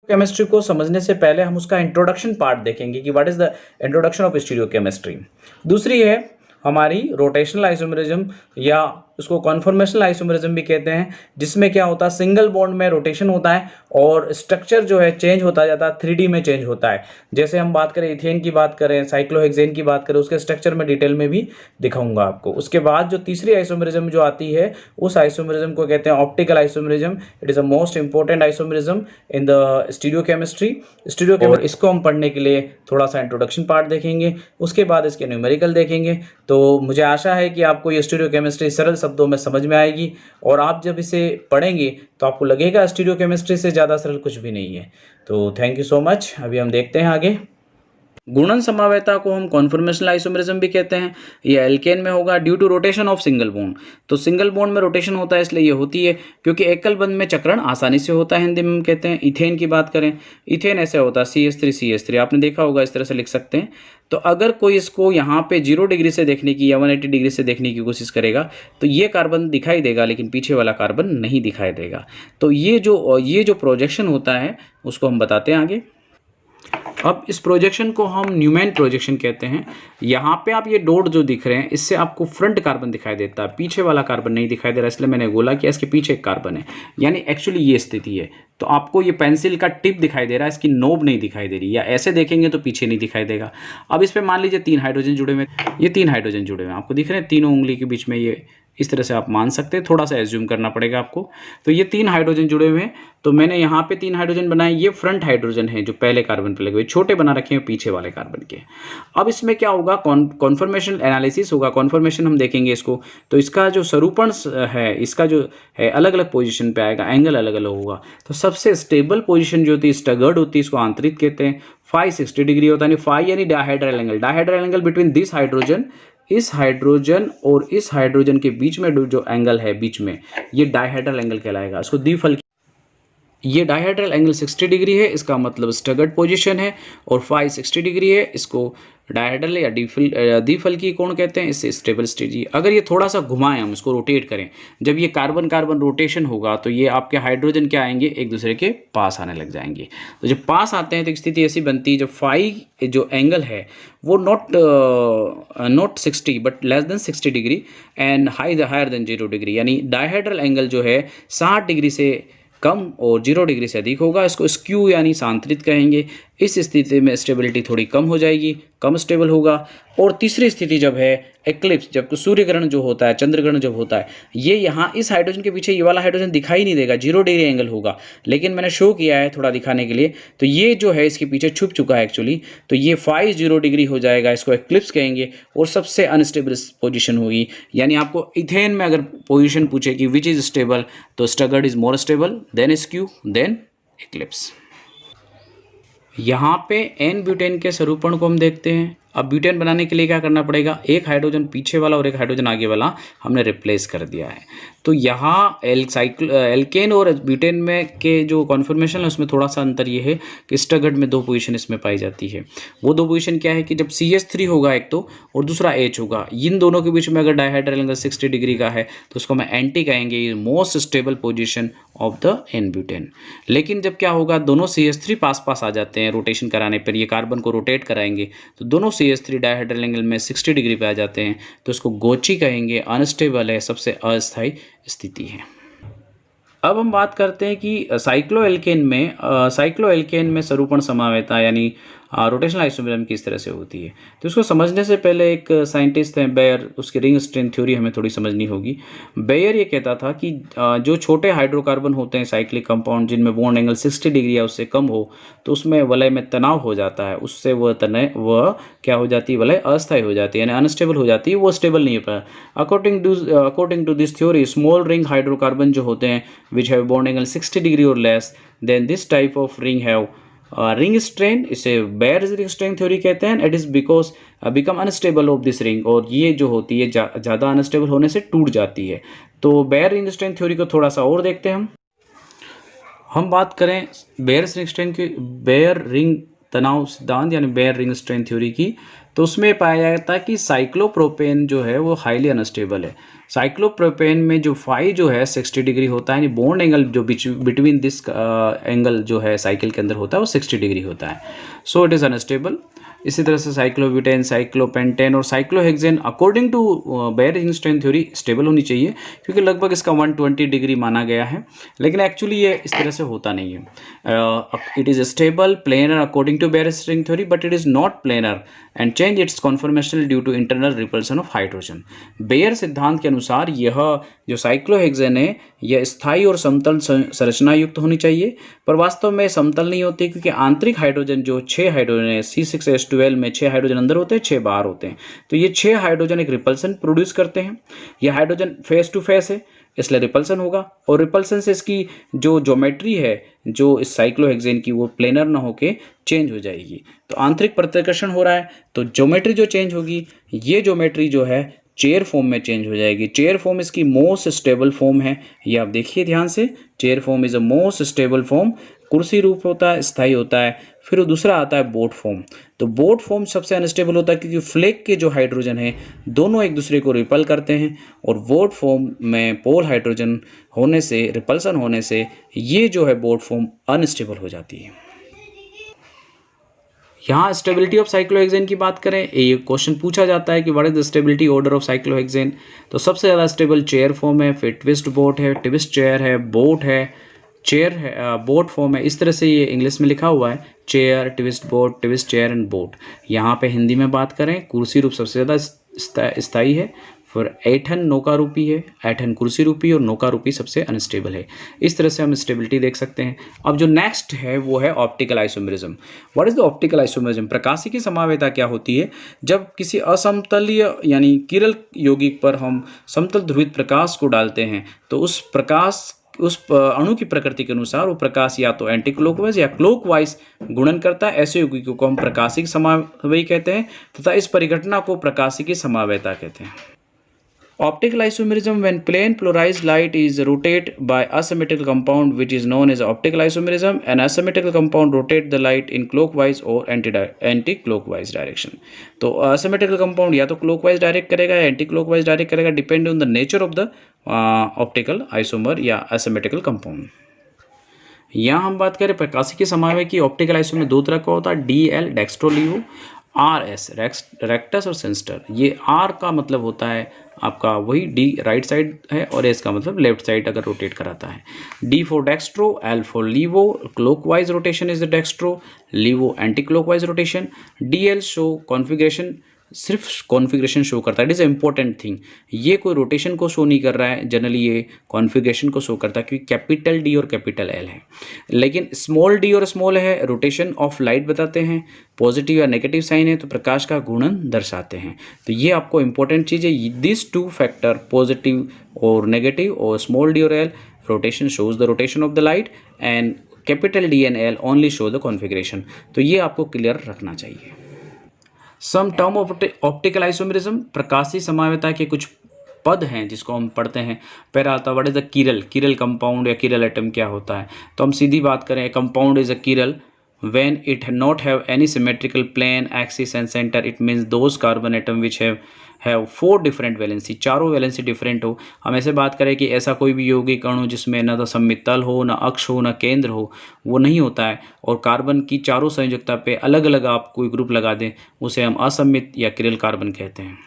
Chemistry को समझने से पहले हम उसका इंट्रोडक्शन पार्ट देखेंगे कि what is the introduction of stereochemistry. दूसरी है हमारी रोटेशनल आइसोमेरिज्म या उसको कॉन्फॉर्मेशनल आइसोमेरिज्म भी कहते हैं, जिसमें क्या होता है सिंगल बॉन्ड में रोटेशन होता है और स्ट्रक्चर जो है चेंज होता जाता है, 3D में चेंज होता है। जैसे हम बात करें इथेन की बात करें, साइक्लोहेक्सेन की बात करें, उसके स्ट्रक्चर में डिटेल में भी दिखाऊंगा आपको। उसके बाद जो तीसरी आइसोमेरिज्म जो आती है उस आइसोमेरिज्म को कहते हैं optical isomerism. It is a most important isomerism in the stereochemistry. और इसको हम पढ़ने के लिए थोड़ा सा इंट्रोडक्शन पार्ट देखेंगे, उसके बाद इसके न्यूमेरिकल देखेंगे। तो मुझे आशा है कि आपको ये स्टीरियोकेमिस्ट्री सरल शब्दों में समझ में आएगी और आप जब इसे पढ़ेंगे तो आपको लगेगा स्टीरियोकेमिस्ट्री से ज़्यादा सरल कुछ भी नहीं है। तो थैंक यू सो मच। अभी हम देखते हैं आगे। गुणन समवेता को हम कॉन्फॉर्मेशनल आइसोमेरिज्म भी कहते हैं। ये एल्केन में होगा due to rotation of single bond. तो सिंगल बॉन्ड में रोटेशन होता है इसलिए ये होती है, क्योंकि एकल बंध में चक्रण आसानी से होता है, हिंदी में हम कहते हैं। इथेन की बात करें, इथेन ऐसे होता है CH3 आपने देखा होगा, इस तरह से लिख सकते हैं। तो अगर कोई इसको यहाँ पे 0 डिग्री से देखने की या 180 डिग्री से देखने की कोशिश करेगा तो ये कार्बन दिखाई देगा, लेकिन पीछे वाला कार्बन नहीं दिखाई देगा। तो ये जो प्रोजेक्शन होता है उसको हम बताते हैं आगे। अब इस प्रोजेक्शन को हम न्यूमैन प्रोजेक्शन कहते हैं। यहाँ पे आप ये डॉट जो दिख रहे हैं इससे आपको फ्रंट कार्बन दिखाई देता है, पीछे वाला कार्बन नहीं दिखाई दे रहा, इसलिए मैंने बोला कि इसके पीछे एक कार्बन है, यानी एक्चुअली ये स्थिति है। तो आपको ये पेंसिल का टिप दिखाई दे रहा है, इसकी नोब नहीं दिखाई दे रही, या ऐसे देखेंगे तो पीछे नहीं दिखाई देगा। अब इस पे मान लीजिए 3 हाइड्रोजन जुड़े हुए, ये 3 हाइड्रोजन जुड़े हुए हैं, आपको दिख रहे हैं तीनों उंगली के बीच में, ये इस तरह से आप मान सकते हैं, थोड़ा सा एज्यूम करना पड़ेगा आपको। तो ये 3 हाइड्रोजन जुड़े हुए हैं, तो मैंने यहाँ पे 3 हाइड्रोजन बनाए, ये फ्रंट हाइड्रोजन है जो पहले कार्बन पे लगे हुए, छोटे बना रखे हैं पीछे वाले कार्बन के। अब इसमें क्या होगा, कॉन्फॉर्मेशन एनालिसिस होगा, कॉन्फॉर्मेशन हम देखेंगे इसको। तो इसका जो स्वरूपण है, इसका जो है अलग अलग पोजीशन पे आएगा, एंगल अलग अलग होगा। तो सबसे स्टेबल पोजीशन जो होती है स्टगर्ड होती है, इसको आंतरिक कहते हैं। 560 डिग्री होता है, फाई यानी dihedral angle, dihedral angle between this hydrogen, इस हाइड्रोजन और इस हाइड्रोजन के बीच में जो एंगल है बीच में, ये डायहेड्रल एंगल कहलाएगा। इसको द्विफल, ये डायहेड्रल एंगल 60 डिग्री है, इसका मतलब स्टगर्ड पोजीशन है। और फाई 60 डिग्री है, इसको डायहेड्रल या द्विफल की कोण कहते हैं, इससे स्टेबल स्टेज। अगर ये थोड़ा सा घुमाएं, हम इसको रोटेट करें, जब ये कार्बन कार्बन रोटेशन होगा तो ये आपके हाइड्रोजन क्या आएंगे, एक दूसरे के पास आने लग जाएंगे। तो जब पास आते हैं तो स्थिति ऐसी बनती है, जब फाई जो एंगल है वो not 60 but less than 60 degree and higher than 0 degree, यानी डायहेड्रल एंगल जो है 60 डिग्री से कम और 0 डिग्री से अधिक होगा। इसको स्क्यू यानी सांतरित कहेंगे। इस स्थिति में स्टेबिलिटी थोड़ी कम हो जाएगी, कम स्टेबल होगा। और तीसरी स्थिति जब है एक्लिप्स, जब सूर्य ग्रहण जो होता है, चंद्र ग्रहण जब होता है, ये यहाँ इस हाइड्रोजन के पीछे ये वाला हाइड्रोजन दिखाई नहीं देगा, 0 डिग्री एंगल होगा, लेकिन मैंने शो किया है थोड़ा दिखाने के लिए। तो ये जो है इसके पीछे छुप चुका है एक्चुअली, तो ये 0 डिग्री हो जाएगा, इसको एक्लिप्स कहेंगे। और सबसे अनस्टेबल पोजीशन होगी, यानी आपको इथेन में अगर पोजीशन पूछे कि विच इज स्टेबल, तो staggered is more stable than skew than eclipse. यहाँ पे एन ब्यूटेन के स्वरूपण को हम देखते हैं। अब ब्यूटेन बनाने के लिए क्या करना पड़ेगा, एक हाइड्रोजन पीछे वाला और एक हाइड्रोजन आगे वाला हमने रिप्लेस कर दिया है। तो यहाँ एल्केन और ब्यूटेन में के जो कॉन्फॉर्मेशन है उसमें थोड़ा सा अंतर ये है कि स्टगर्ड में 2 पोजीशन इसमें पाई जाती है। वो 2 पोजीशन क्या है कि जब CH3 होगा एक तो, और दूसरा H होगा, इन दोनों के बीच में अगर डायहेड्रल एंगल 60 डिग्री का है तो उसको मैं एंटी कहेंगे, most stable position of the n butane. लेकिन जब क्या होगा, दोनों CH3 पास पास आ जाते हैं रोटेशन कराने पर, ये कार्बन को रोटेट कराएंगे तो दोनों CH3 डायहेड्रल एंगल में 60 डिग्री पे आ जाते हैं, तो इसको गोची कहेंगे, अनस्टेबल है, सबसे अस्थायी स्थिति है। अब हम बात करते हैं कि साइक्लोएल्केन में स्वरूपण समवेता यानी रोटेशनल आइसोमेरिज्म किस तरह से होती है। तो इसको समझने से पहले एक साइंटिस्ट हैं बेयर, उसकी रिंग स्ट्रेंथ थ्योरी हमें थोड़ी समझनी होगी। बेयर ये कहता था कि जो छोटे हाइड्रोकार्बन होते हैं साइक्लिक कंपाउंड, जिनमें बॉन्ड एंगल 60 डिग्री या उससे कम हो, तो उसमें वलय में तनाव हो जाता है, उससे वह क्या हो जाती है, वलय अस्थायी हो जाती है, यानी अनस्टेबल हो जाती है, वो स्टेबल नहीं हो पाया। According to this theory, small ring hydrocarbon जो होते हैं which have bond angle 60 degree और less than this type of ring have ring strain, इसे बेयर्स रिंग स्ट्रेन थ्योरी कहते हैं। It is because become unstable of this ring, और ये जो होती है ज़्यादा अनस्टेबल होने से टूट जाती है। तो बेयर रिंग स्ट्रेन थ्योरी को थोड़ा सा और देखते हैं हम बात करें बेयर रिंग स्ट्रेन की, बेयर रिंग तनाव सिद्धांत यानी बेयर रिंग स्ट्रेन थ्योरी की, तो उसमें पाया जाता है कि साइक्लोप्रोपेन जो है वो हाईली अनस्टेबल है। साइक्लोप्रोपेन में जो फाई जो है 60 डिग्री होता है, यानी बॉन्ड एंगल जो बिटवीन दिस एंगल जो है साइकिल के अंदर होता है वो 60 डिग्री होता है, सो इट इज़ अनस्टेबल। इसी तरह से साइक्लोब्यूटेन, साइक्लोपेंटेन और cyclohexane according to Baeyer Einstein theory stable होनी चाहिए, क्योंकि लगभग इसका 120 डिग्री माना गया है, लेकिन एक्चुअली ये इस तरह से होता नहीं है। It is stable planar according to Baeyer Einstein theory, but it is not planar and change its conformation due to internal repulsion of hydrogen. Baeyer सिद्धांत के अनुसार यह जो साइक्लोहेक्सेन है यह स्थायी और समतल संरचना युक्त होनी चाहिए, पर वास्तव में समतल नहीं होती, क्योंकि आंतरिक हाइड्रोजन जो 6 हाइड्रोजन है C6H12 में 6 हाइड्रोजन अंदर होते हैं, 6 बाहर होते हैं, तो ये 6 हाइड्रोजन एक रिपल्सन प्रोड्यूस करते हैं। यह हाइड्रोजन फेस टू फेस है, इसलिए रिपल्सन होगा, और रिपल्सन से इसकी जो ज्योमेट्री है जो इस साइक्लोहेक्सेन की वो प्लेनर ना होके चेंज हो जाएगी। तो आंतरिक प्रतिकर्षण हो रहा है तो ज्योमेट्री जो चेंज होगी, ये ज्योमेट्री जो है चेयर फॉर्म में चेंज हो जाएगी। चेयर फॉर्म इसकी मोस्ट स्टेबल फॉर्म है, ये आप देखिए ध्यान से, chair form is a most stable form. कुर्सी रूप होता है, स्थायी होता है। फिर दूसरा आता है बोट फॉर्म। तो बोट फॉर्म सबसे अनस्टेबल होता है, क्योंकि फ्लेक के जो हाइड्रोजन है दोनों एक दूसरे को रिपल करते हैं, और बोट फॉर्म में पोल हाइड्रोजन होने से, रिपल्सन होने से ये जो है बोट फॉर्म अनस्टेबल हो जाती है। यहाँ स्टेबिलिटी ऑफ साइक्लोहेक्सेन की बात करें, ये क्वेश्चन पूछा जाता है कि what is the stability order of cyclohexane. तो सबसे ज़्यादा स्टेबल चेयर फॉर्म है, फिर ट्विस्ट बोट है, ट्विस्ट चेयर है, बोट है, चेयर है, बोट फॉर्म है। इस तरह से ये इंग्लिश में लिखा हुआ है, chair, twist boat, twist chair and boat. यहाँ पे हिंदी में बात करें, कुर्सी रूप सबसे ज़्यादा स्थायी है, फिर ऐठन नौका रूपी है, ऐठन कुर्सी रूपी, और नौका रूपी सबसे अनस्टेबल है। इस तरह से हम स्टेबिलिटी देख सकते हैं। अब जो नेक्स्ट है वो है optical isomerism. What is the optical isomerism? प्रकाशिकी समावेता क्या होती है? जब किसी असमतलीय यानी किरण यौगिक पर हम समतल ध्रुवित प्रकाश को डालते हैं, तो उस अणु की प्रकृति के अनुसार वो प्रकाश या तो एंटी क्लॉकवाइज या क्लॉकवाइज गुणन करता है। ऐसे यौगिकों को हम प्रकाशिक समावेयी कहते हैं, तथा इस परिघटना को प्रकाशिकी समावेयता कहते हैं। Optical isomerism, when plane polarized light is rotated by asymmetrical compound, which is known as optical isomerism. An asymmetrical compound rotate the light in clockwise or anti-clockwise direction. तो asymmetrical compound या तो clockwise डायरेक्ट करेगा या anti-clockwise direct करेगा, depend on the nature of the optical isomer या asymmetrical compound। यहाँ हम बात करें प्रकाशिकी समावेय की, ऑप्टिकल आइसोमर दो तरह का होता है, DL डेक्स्ट्रोलियो, RS रेक्टस और सेंस्टर। ये R का मतलब होता है आपका वही D राइट साइड है, और S का मतलब लेफ्ट साइड अगर रोटेट कराता है। D for dextro, L for laevo, clockwise rotation is the dextro, laevo anti clockwise rotation. DL show configuration, सिर्फ कॉन्फ़िगरेशन शो करता है, इट इज़ इंपॉर्टेंट थिंग। ये कोई रोटेशन को शो नहीं कर रहा है, जनरली ये कॉन्फ़िगरेशन को शो करता है, क्योंकि कैपिटल D और कैपिटल L है। लेकिन स्मॉल d और स्मॉल है रोटेशन ऑफ लाइट बताते हैं, पॉजिटिव या नेगेटिव साइन है तो प्रकाश का घूर्णन दर्शाते हैं। तो ये आपको इंपॉर्टेंट चीज़ है, दिस टू फैक्टर पॉजिटिव और नेगेटिव और स्मॉल d और L rotation shows the rotation of the light, and capital D and L only show the configuration. तो ये आपको क्लियर रखना चाहिए। सम टर्म ऑफ ऑप्टिकल आइसोमेरिज्म, प्रकाशीय समावेयता के कुछ पद हैं जिसको हम पढ़ते हैं। पहला आता है व्हाट इज द किरल कंपाउंड या किरल एटम क्या होता है। तो हम सीधी बात करें, compound is a किरल when it not have any symmetrical plane, axis and center. It means those carbon atom which have 4 different valency, चारों वैलेंसी डिफरेंट हो। हम ऐसे बात करें कि ऐसा कोई भी यौगिक अणु जिसमें ना तो सममितल हो, ना अक्ष हो, ना केंद्र हो, वो नहीं होता है। और कार्बन की चारों संयोजकता पे अलग अलग आप कोई ग्रुप लगा दें, उसे हम असममित या किरल कार्बन कहते हैं।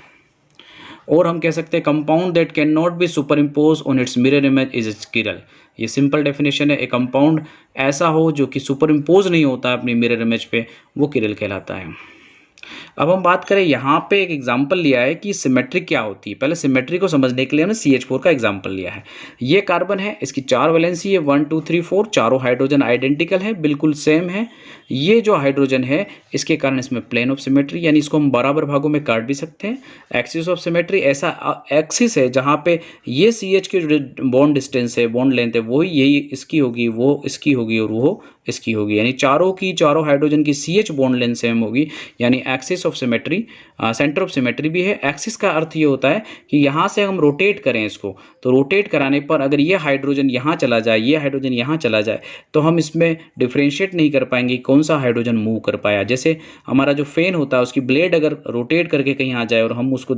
और हम कह सकते हैं compound that can not be super impose on it's mirror image is किरल। ये सिंपल डेफिनेशन है, एक कंपाउंड ऐसा हो जो कि सुपर इम्पोज नहीं होता है अपनी मिरर इमेज पे, वो किरल कहलाता है। अब हम बात करें, यहाँ पे एक एग्जाम्पल लिया है कि सिमेट्री क्या होती है। पहले सिमेट्री को समझने के लिए हमने CH4 का एग्जाम्पल लिया है। ये कार्बन है, इसकी 4 वैलेंसी है, 1 2 3 4, चारों हाइड्रोजन आइडेंटिकल है, बिल्कुल सेम है। ये जो हाइड्रोजन है इसके कारण इसमें प्लेन ऑफ सिमेट्री, यानी इसको हम बराबर भागों में काट भी सकते हैं। एक्सिस ऑफ सिमेट्री, ऐसा एक्सिस है जहाँ पे ये CH की बॉन्ड डिस्टेंस है, बॉन्ड लेंथ है, वही यही इसकी होगी, वो इसकी होगी और वो इसकी होगी, यानी चारों हाइड्रोजन की CH बॉन्ड लेंथ सेम होगी, यानी axis of symmetry, centre of symmetry भी है। एक्सिस का अर्थ ये होता है कि यहाँ से हम रोटेट करें इसको, तो रोटेट कराने पर अगर ये हाइड्रोजन यहाँ चला जाए, ये हाइड्रोजन यहाँ चला जाए, तो हम इसमें डिफ्रेंशिएट नहीं कर पाएंगे कौन सा हाइड्रोजन मूव कर पाया। जैसे हमारा जो फैन होता है उसकी ब्लेड अगर रोटेट करके कहीं आ जाए और हम उसको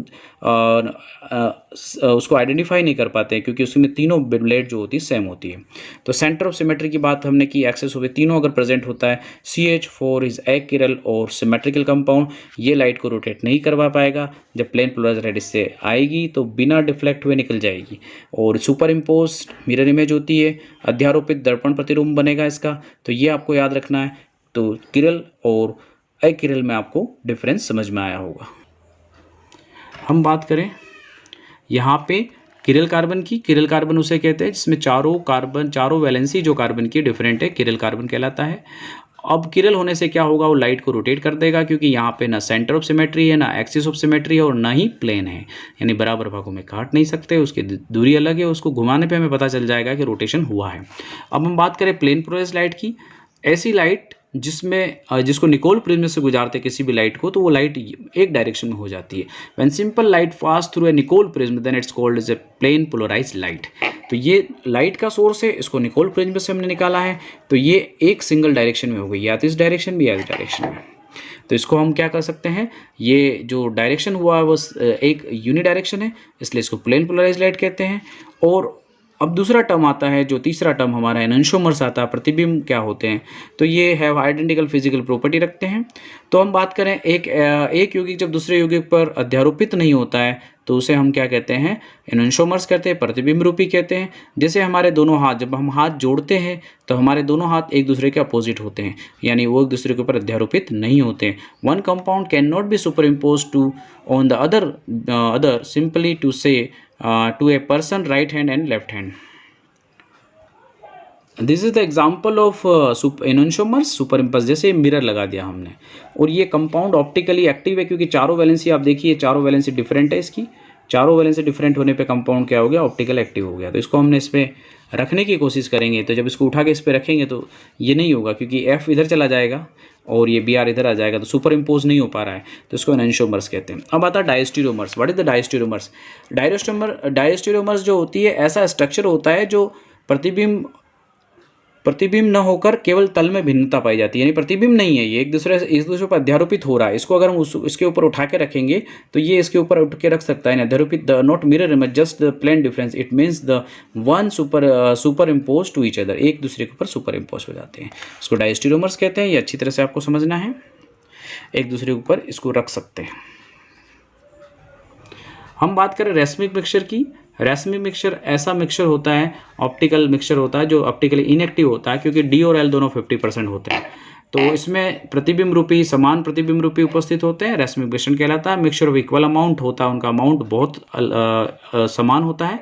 आइडेंटिफाई नहीं कर पाते क्योंकि उसमें तीनों ब्लेड जो होती है सेम होती है। तो सेंटर ऑफ सिमेट्री की बात हमने की, एक्सेस होगी, तीनों अगर प्रेजेंट होता है, CH4 इज एकिरल और सिमेट्रिकल कंपाउंड, ये लाइट को रोटेट नहीं करवा पाएगा। जब प्लेन पोलराइज्ड लाइट इससे आएगी तो बिना डिफ्लेक्ट हुए निकल जाएगी। और सुपर इम्पोज मिरर इमेज होती है, अध्यारोपित दर्पण प्रतिबिंब बनेगा इसका, तो ये आपको याद रखना है। तो किरल और अकिरल में आपको डिफरेंस समझ में आया होगा। हम बात करें यहाँ पे किरल कार्बन की, किरल कार्बन उसे कहते हैं जिसमें चारों वैलेंसी जो कार्बन की डिफरेंट है, किरल कार्बन कहलाता है। अब किरल होने से क्या होगा, वो लाइट को रोटेट कर देगा क्योंकि यहाँ पे ना सेंटर ऑफ सिमेट्री है, ना एक्सिस ऑफ सिमेट्री है और ना ही प्लेन है, यानी बराबर भागों में काट नहीं सकते, उसकी दूरी अलग है, उसको घुमाने पे हमें पता चल जाएगा कि रोटेशन हुआ है। अब हम बात करें प्लेन पोलराइज्ड लाइट की, ऐसी लाइट जिसको निकोल प्रिज्म से गुजारते किसी भी लाइट को, तो वो लाइट एक डायरेक्शन में हो जाती है। When simple light pass through a Nicol prism then it's called as a plane polarised light. तो ये लाइट का सोर्स है, इसको निकोल प्रिज्म से हमने निकाला है, तो ये एक सिंगल डायरेक्शन में हो गई, या तो इस डायरेक्शन में या इस डायरेक्शन में। तो इसको हम क्या कर सकते हैं, ये जो डायरेक्शन हुआ है वो एक यूनि डायरेक्शन है, इसलिए इसको प्लेन पोलराइज्ड लाइट कहते हैं। और अब दूसरा टर्म आता है, जो तीसरा टर्म हमारा एनोंशोमर्स आता है, प्रतिबिंब क्या होते हैं, तो ये हैव आइडेंटिकल फिजिकल प्रॉपर्टी रखते हैं। तो हम बात करें एक यौगिक जब दूसरे यौगिक पर अध्यारोपित नहीं होता है तो उसे हम क्या कहते हैं, एनोंशोमर्स कहते हैं, प्रतिबिंब रूपी कहते हैं। जैसे हमारे दोनों हाथ, जब हम हाथ जोड़ते हैं तो हमारे दोनों हाथ एक दूसरे के अपोजिट होते हैं, यानी वो एक दूसरे के ऊपर अध्यारोपित नहीं होते हैं। One compound can not be super impose to on the other simply to say to a person right hand and left hand. This is the example of enantiomers superimpose, जैसे मिरर लगा दिया हमने, और ये कंपाउंड ऑप्टिकली एक्टिव है क्योंकि चारों valency आप देखिए, चारों वैलेंसी डिफरेंट है इसकी, चारों वैलेंसी डिफरेंट होने पे कंपाउंड क्या हो गया, ऑप्टिकल एक्टिव हो गया। तो इसको हमने इस पर रखने की कोशिश करेंगे, तो जब इसको उठा के इस पर रखेंगे तो ये नहीं होगा क्योंकि F इधर चला जाएगा और ये Br इधर आ जाएगा, तो सुपर इम्पोज नहीं हो पा रहा है, तो इसको एनोंशोमर्स कहते हैं। अब आता है diastereomers. What is the diastereomers? Diastereomers जो होती है, ऐसा स्ट्रक्चर होता है जो प्रतिबिंब न होकर केवल तल में भिन्नता पाई जाती है, यानी प्रतिबिंब नहीं है, ये एक दूसरे पर अध्यारोपित हो रहा है। इसको अगर हम इसके ऊपर उठा के रखेंगे तो ये इसके ऊपर उठ के रख सकता है, अध्यारोपित, not mirror image, just the plane difference, it means the one super impose to each other, एक दूसरे के ऊपर सुपर इम्पोज हो जाते हैं, इसको डायस्टीरियोमर्स कहते हैं। ये अच्छी तरह से आपको समझना है, एक दूसरे के ऊपर इसको रख सकते हैं। हम बात करें रेसमिक मिक्सचर की। रेसमिक मिक्सचर ऐसा मिक्सचर होता है, ऑप्टिकल मिक्सचर होता है जो ऑप्टिकली इनएक्टिव होता है क्योंकि D और L दोनों 50% होते हैं। तो इसमें प्रतिबिंब रूपी, समान प्रतिबिंब रूपी उपस्थित होते हैं, रेसमिक मिक्सचर कहलाता है। मिक्सचर ऑफ इक्वल अमाउंट होता है, उनका अमाउंट बहुत समान होता है,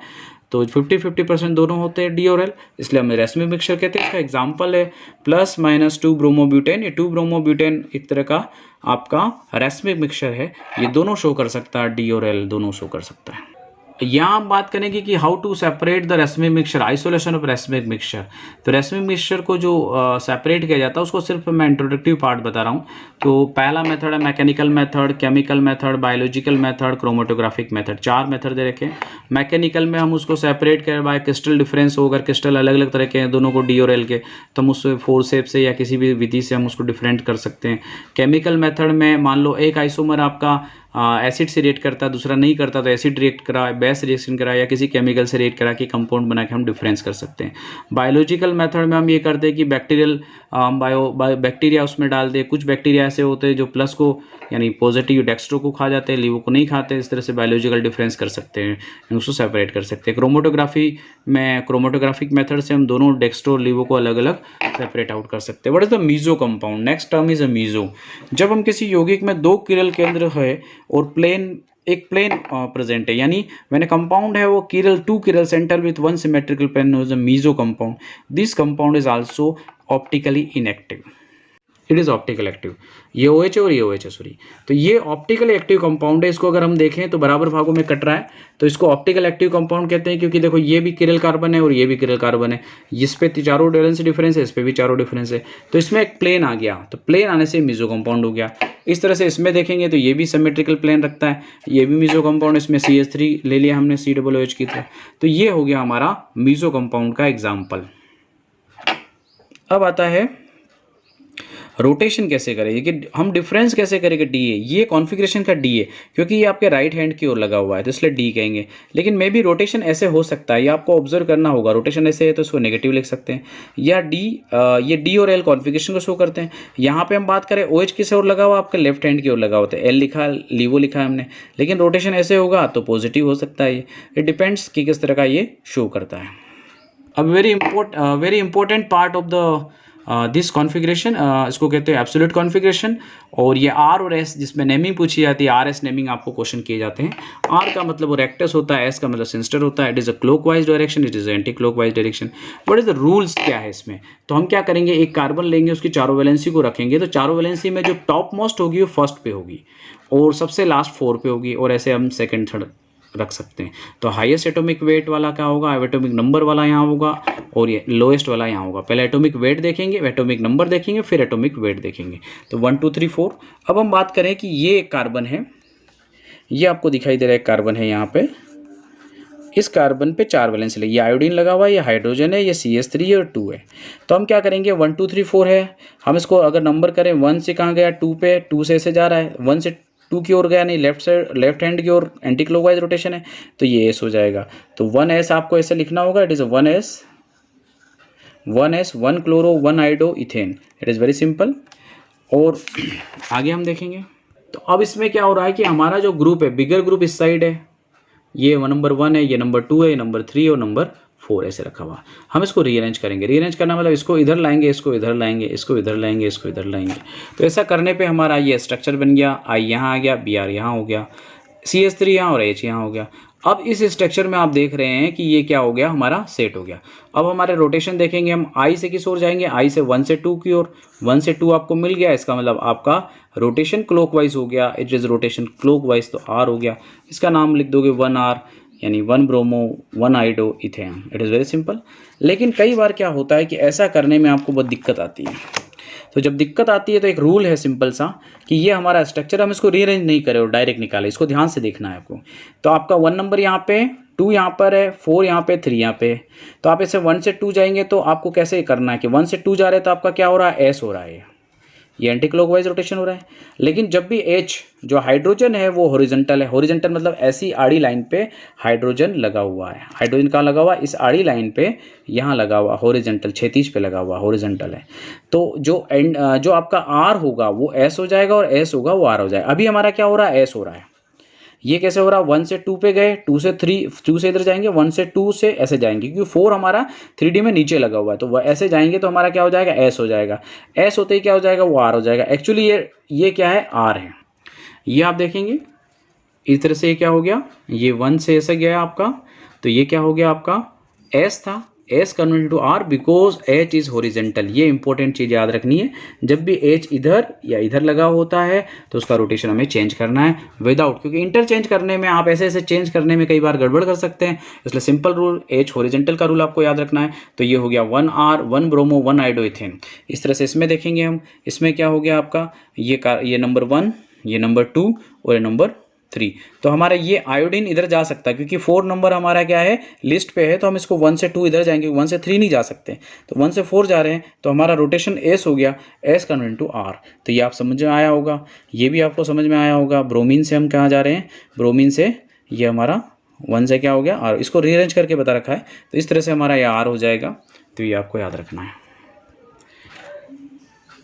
तो 50-50% दोनों होते हैं D और L, इसलिए हम रेसमिक मिक्सचर कहते हैं। इसका एग्जाम्पल है +-2 ब्रोमोब्यूटेन। ये 2 ब्रोमोब्यूटेन एक तरह का आपका रेसमिक मिक्सचर है, ये दोनों शो कर सकता है, D और L दोनों शो कर सकता है। यहाँ हम बात करेंगे कि how to separate the racemic mixture, isolation of racemic mixture. तो रेसमिक मिक्सचर को जो सेपरेट किया जाता है उसको सिर्फ मैं इंट्रोडक्टिव पार्ट बता रहा हूँ। तो पहला मेथड है mechanical method, chemical method, biological method, chromatographic method, 4 method दे रखे हैं। मैकेनिकल में हम उसको सेपरेट कर बाय क्रिस्टल डिफरेंस हो, अगर क्रिस्टल अलग अलग तरह के हैं दोनों को D और L के, तो हम उससे फोर्सेप से या किसी भी विधि से हम उसको डिफरेंट कर सकते हैं। केमिकल मेथड में मान लो एक आइसोमर आपका एसिड से रिएक्ट करता है, दूसरा नहीं करता, तो एसिड रिएक्ट करा, बेस रिएक्शन करा या किसी केमिकल से रिएक्ट करा कि कंपाउंड बना के हम डिफरेंस कर सकते हैं। बायोलॉजिकल मेथड में हम ये करते हैं कि बैक्टीरिया उसमें डाल दे। कुछ बैक्टीरिया ऐसे होते हैं जो प्लस को यानी पॉजिटिव डेक्स्ट्रो को खा जाते हैं, लीवो को नहीं खाते, इस तरह से बायोलॉजिकल डिफरेंस कर सकते हैं, उसको सेपरेट कर सकते हैं। क्रोमेटोग्राफी में क्रोमेटोग्राफिक मेथड से हम दोनों डेक्स्ट्रो लीवो को अलग अलग सेपरेट आउट कर सकते हैं। What is the meso compound? Next term is a meso. जब हम किसी यौगिक में 2 किरल केंद्र है और एक प्लेन प्रेजेंट है, यानी व्हेन अ कंपाउंड है वो 2 chiral centre with 1 symmetrical plane is a meso compound. This compound is also optically inactive. It is optical active. ये OH है और ये OH है, सॉरी। तो ये ऑप्टिकल एक्टिव कंपाउंड है। इसको अगर हम देखें तो बराबर भागों में कट रहा है, तो इसको ऑप्टिकल एक्टिव कंपाउंड कहते हैं, क्योंकि देखो ये भी किरल कार्बन है और ये भी किरल कार्बन है। इस पे चारों वैलेंसी डिफरेंस है, इस पे भी चारों डिफरेंस है। तो इसमें एक प्लेन आ गया, तो प्लेन आने से मीजो कंपाउंड हो गया। इस तरह से इसमें देखेंगे तो ये भी सिमेट्रिकल प्लेन रखता है, ये भी मीजो कंपाउंड। इसमें CH3 ले लिया हमने COOH की तरह। तो ये हो गया हमारा मीजो कंपाउंड का एग्जाम्पल। अब आता है रोटेशन कैसे करें, कि हम डिफरेंस कैसे करेंगे DA। ये कॉन्फ़िगरेशन का DA, क्योंकि ये आपके राइट हैंड की ओर लगा हुआ है तो इसलिए D कहेंगे। लेकिन मे भी रोटेशन ऐसे हो सकता है, ये आपको ऑब्जर्व करना होगा। रोटेशन ऐसे है तो इसको नेगेटिव लिख सकते हैं, या ये D और L कॉन्फ़िगरेशन को शो करते हैं। यहाँ पे हम बात करें OH किस ओर लगा हुआ, आपके लेफ्ट हैंड की ओर लगा होता है। L लिखा, LIVO लिखा है हमने, लेकिन रोटेशन ऐसे होगा तो पॉजिटिव हो सकता है। ये इट डिपेंड्स कि किस तरह का ये शो करता है। अब very important part of the this configuration, इसको कहते हैं एब्सोल्यूट कॉन्फ़िगरेशन। और ये R और S जिसमें नेमिंग पूछी जाती है, RS नेमिंग आपको क्वेश्चन किए जाते हैं। R का मतलब वो रेक्टस होता है, S का मतलब सिंस्टर होता है। It is a clockwise direction, it is anti clockwise direction. What is the rules, क्या है इसमें? तो हम क्या करेंगे, एक कार्बन लेंगे, उसकी चारों वैलेंसी को रखेंगे, तो चारों वैलेंसी में जो टॉप मोस्ट होगी वो फर्स्ट पे होगी और सबसे लास्ट 4 पे होगी, और ऐसे हम सेकेंड थर्ड रख सकते हैं। तो हाईएस्ट एटॉमिक वेट वाला क्या होगा, एटॉमिक नंबर वाला यहाँ होगा, और ये लोएस्ट वाला यहाँ होगा। पहले एटॉमिक वेट देखेंगे, एटॉमिक नंबर देखेंगे, फिर एटॉमिक वेट देखेंगे। तो 1 2 3 4। अब हम बात करें कि ये एक कार्बन है, ये आपको दिखाई दे रहा है एक कार्बन है यहाँ पे। इस कार्बन पे 4 वैलेंसी लगी, ये आयोडीन लगा हुआ है, ये हाइड्रोजन है, ये CH3 है और 2 है। तो हम क्या करेंगे, 1 2 3 4 है, हम इसको अगर नंबर करें 1 से कहाँ गया, 2 पे, 2 से ऐसे जा रहा है, 1 से 2 की ओर गया, नहीं लेफ्ट हैंड की ओर एंटी क्लॉकवाइज रोटेशन है, तो ये S हो जाएगा। तो 1S आपको ऐसे लिखना होगा, it is 1 chloro 1 आइडो ethane. It is very simple. और आगे हम देखेंगे तो अब इसमें क्या हो रहा है कि हमारा जो ग्रुप है, बिगर ग्रुप इस साइड है, ये नंबर 1 है, ये नंबर 2 है, ये नंबर 3 और नंबर 4 ऐसे रखा हुआ। हम इसको रीअरेंज करेंगे। रीअरेंज करना मतलब इसको इधर लाएंगे, इसको इधर लाएंगे, इसको इधर लाएंगे, इसको इधर लाएंगे। तो ऐसा करने पे हमारा ये स्ट्रक्चर बन गया। I यहाँ आ गया, Br यहाँ हो गया, CH3 यहाँ और H यहाँ हो गया। अब इस स्ट्रक्चर में आप देख रहे हैं कि ये क्या हो गया, हमारा सेट हो गया। अब हमारे रोटेशन देखेंगे हम, I से किस ओर जाएंगे, I से 1 से 2 की ओर। 1 से 2 आपको मिल गया, इसका मतलब आपका रोटेशन क्लॉकवाइज हो गया। इट इज़ रोटेशन क्लॉकवाइज, तो R हो गया। इसका नाम लिख दोगे 1R, यानी 1 bromo 1 आइडो ethane. It is very simple. लेकिन कई बार क्या होता है कि ऐसा करने में आपको बहुत दिक्कत आती है। तो जब दिक्कत आती है तो एक रूल है सिंपल सा, कि ये हमारा स्ट्रक्चर, हम इसको रीअरेंज नहीं करें और डायरेक्ट निकालें। इसको ध्यान से देखना है आपको। तो आपका 1 नंबर यहाँ पे, 2 यहाँ पर है, 4 यहाँ पे, 3 यहाँ पे। तो आप ऐसे 1 से 2 जाएंगे तो आपको कैसे करना है कि 1 से 2 जा रहे हैं तो आपका क्या हो रहा है, S हो रहा है, ये एंटी क्लॉकवाइज रोटेशन हो रहा है। लेकिन जब भी H जो हाइड्रोजन है वो हॉरिजॉन्टल है, हॉरिजॉन्टल मतलब ऐसी आड़ी लाइन पे हाइड्रोजन लगा हुआ है। हाइड्रोजन कहाँ लगा हुआ है, इस आड़ी लाइन पे, यहाँ लगा हुआ, हॉरिजॉन्टल क्षैतिज पे लगा हुआ, हॉरिजॉन्टल है। तो जो आपका R होगा वो S हो जाएगा और S होगा वो R हो जाएगा। अभी हमारा क्या हो रहा है, S हो रहा है। ये कैसे हो रहा है, 1 से 2 पे गए, 2 से 3, 2 से इधर जाएंगे, 1 से 2 से ऐसे जाएंगे, क्योंकि 4 हमारा 3D में नीचे लगा हुआ है। तो वह ऐसे जाएंगे तो हमारा क्या हो जाएगा, S हो जाएगा। S होते ही क्या हो जाएगा, वो R हो जाएगा। एक्चुअली ये क्या है, R है। ये आप देखेंगे इस तरह से, ये क्या हो गया, ये 1 से ऐसे गया आपका, तो ये क्या हो गया आपका, S था, S converted to R because H is horizontal. ये इंपॉर्टेंट चीज़ याद रखनी है। जब भी H इधर या इधर लगा होता है तो उसका रोटेशन हमें चेंज करना है विदाउट, क्योंकि इंटरचेंज करने में आप ऐसे चेंज करने में कई बार गड़बड़ कर सकते हैं। इसलिए सिंपल रूल, H हॉरिजेंटल का रूल आपको याद रखना है। तो ये हो गया 1R 1 ब्रोमो 1 आइडो इथेन। इस तरह से इसमें देखेंगे हम, इसमें क्या हो गया आपका, ये नंबर 1, ये नंबर 2 और ये नंबर 3। तो हमारा ये आयोडीन इधर जा सकता है, क्योंकि 4 नंबर हमारा क्या है, लिस्ट पे है, तो हम इसको 1 से 2 इधर जाएंगे, 1 से 3 नहीं जा सकते। तो 1 से 4 जा रहे हैं, तो हमारा रोटेशन S हो गया, S कन्वर्ट टू R। तो ये आप समझ में आया होगा, ये भी आपको समझ में आया होगा। ब्रोमीन से हम कहाँ जा रहे हैं, ब्रोमीन से ये हमारा 1 से क्या हो गया, R। इसको रीअरेंज करके बता रखा है, तो इस तरह से हमारा ये R हो जाएगा। तो ये आपको याद रखना है।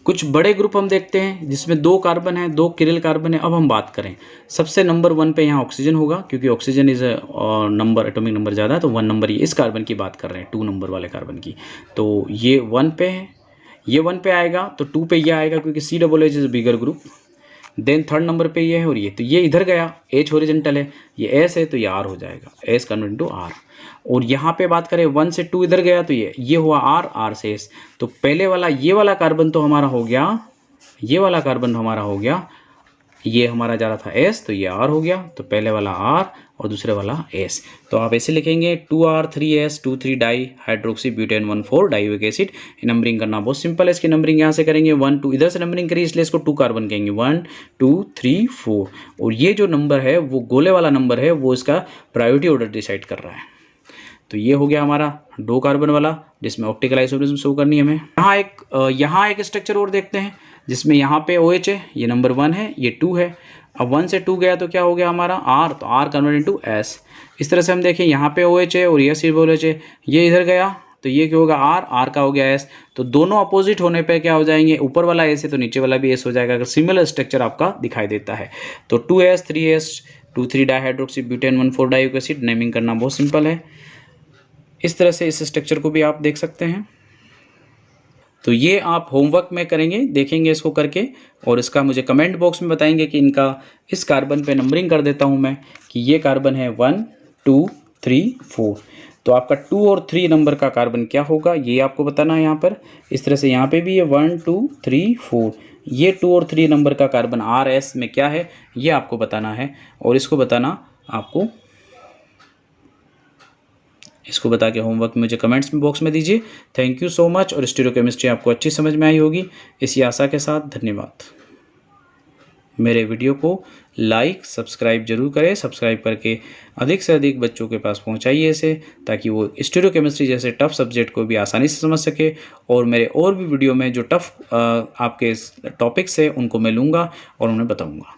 कुछ बड़े ग्रुप हम देखते हैं जिसमें 2 कार्बन है, 2 किरिल कार्बन है। अब हम बात करें, सबसे नंबर 1 पे यहाँ ऑक्सीजन होगा, क्योंकि oxygen is number, atomic number ज़्यादा है, तो 1 नंबर, ये इस कार्बन की बात कर रहे हैं, 2 नंबर वाले कार्बन की। तो ये 1 पे है, ये 1 पे आएगा, तो 2 पे ये आएगा, क्योंकि COOH is bigger group. Then 3rd number पे ये है, और ये तो ये इधर गया, H हॉरिजॉन्टल है, ये S है, तो ये R हो जाएगा, S कन्वर्ट टू R। और यहाँ पे बात करें 1 से 2 इधर गया, तो ये हुआ R, R से S। तो पहले वाला ये वाला कार्बन तो हमारा हो गया ये वाला कार्बन हमारा हो गया, ये हमारा जा रहा था S, तो ये R हो गया, तो पहले वाला R और दूसरे वाला S। तो आप ऐसे लिखेंगे 2R3S 2,3 di hydroxy butane 1,4 dioic acid. Numbering करना बहुत सिंपल है, इसकी नंबरिंग यहाँ से करेंगे 1 2, इधर से नंबरिंग करिए इसलिए इसको 2 कार्बन कहेंगे, 1 2 3 4। और ये जो नंबर है वो गोले वाला नंबर है, वो इसका प्रायोरिटी ऑर्डर डिसाइड कर रहा है। तो ये हो गया हमारा 2 कार्बन वाला, जिसमें ऑप्टिकल आइसोमरिज्म शो करनी है हमें। यहाँ एक स्ट्रक्चर और देखते हैं, जिसमें यहाँ पे OH है, ये नंबर 1 है, ये 2 है। अब 1 से 2 गया तो क्या हो गया हमारा R, तो R कन्वर्ट इनटू S। इस तरह से हम देखें, यहाँ पे OH है और ये सिर्फ OH है, ये इधर गया तो ये क्या होगा R का हो गया S। तो दोनों अपोजिट होने पे क्या हो जाएंगे, ऊपर वाला S है तो नीचे वाला भी S हो जाएगा, अगर सिमिलर स्ट्रक्चर आपका दिखाई देता है। तो 2S 3S 2,3 dihydroxy butane 1,4 dioic acid. Naming करना बहुत सिंपल है। इस तरह से इस स्ट्रक्चर को भी आप देख सकते हैं। तो ये आप होमवर्क में करेंगे, देखेंगे इसको करके, और इसका मुझे कमेंट बॉक्स में बताएंगे कि इनका इस कार्बन पे नंबरिंग कर देता हूँ मैं कि ये कार्बन है 1 2 3 4। तो आपका 2 और 3 नंबर का कार्बन क्या होगा ये आपको बताना है यहाँ पर। इस तरह से यहाँ पे भी ये 1 2 3 4, ये 2 और 3 नंबर का कार्बन RS में क्या है ये आपको बताना है, और इसको बताना आपको, इसको बता के होमवर्क मुझे कमेंट्स में बॉक्स में दीजिए। Thank you so much. और स्टीरियोकेमिस्ट्री आपको अच्छी समझ में आई होगी, इसी आशा के साथ धन्यवाद। मेरे वीडियो को लाइक सब्सक्राइब जरूर करें, सब्सक्राइब करके अधिक से अधिक बच्चों के पास पहुंचाइए इसे, ताकि वो स्टीरियोकेमिस्ट्री जैसे टफ सब्जेक्ट को भी आसानी से समझ सके। और मेरे और भी वीडियो में जो टफ आपके टॉपिक्स है उनको मैं लूँगा और उन्हें बताऊँगा।